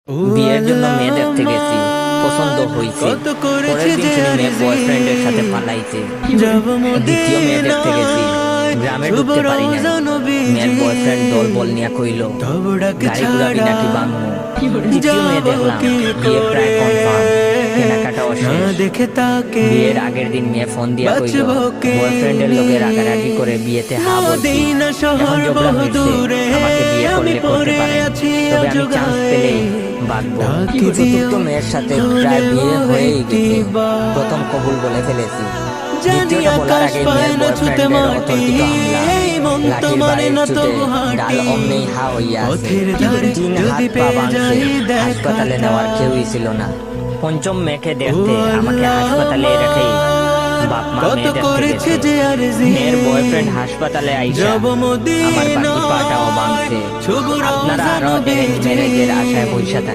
বিয়ের জন্য মেয়ে দেখতে গেছি, পছন্দ হইছে। পরের দিন শুনি মেয়ে বয়ফ্রেন্ডের সাথে পালাইছে। দ্বিতীয় মেয়ে দেখতে গেছি, গ্রামে ঢুকতে পারি না। মেয়ের বয়ফ্রেন্ড দল বল নিয়ে কইল গাড়ি ঘুরাবি নাকি বাংমু। তৃতীয় মেয়ে দেখলাম, বিয়ে প্রায় কনফার্ম, কেনাকাটাও শেষ। বিয়ের আগের দিন মেয়ে ফোন দিয়া কইল বয়ফ্রেন্ডের লোকে রাগারাগি করে বিয়েতে হা বলছি। এখন ঝগড়া হইছে, আমাকে বিয়ে করলে করতে পারে, তবে আমি চান্স পেলেই বাঁচবো। চতুর্থ মেয়ের সাথে প্রায় বিয়ে হয়েই গেছে, প্রথম কবুল বলে ফেলেছি। দ্বিতীয়টা বলার আগে মেয়ের বয়ফ্রেন্ডের অতর্কিত হামলা, লাঠির বাড়ির চোটে ডাল অমনেই হা হইয়া আছে। 3 হাত পা ভাঙছে, হাসপাতালে নেওয়ার কেউই ছিল না। পঞ্চম মেয়েকে দেখতে আমাকে হাসপাতালে রেখেই বাপ মা মেয়ে দেখতে গেছে। মেয়ের বয়ফ্রেন্ড হাসপাতালে আইসা আমার বাকি পাটাও ভাঙছে। আপনারা আরো অ্যারেঞ্জ ম্যারেজের আশায় বইসা থাকেন।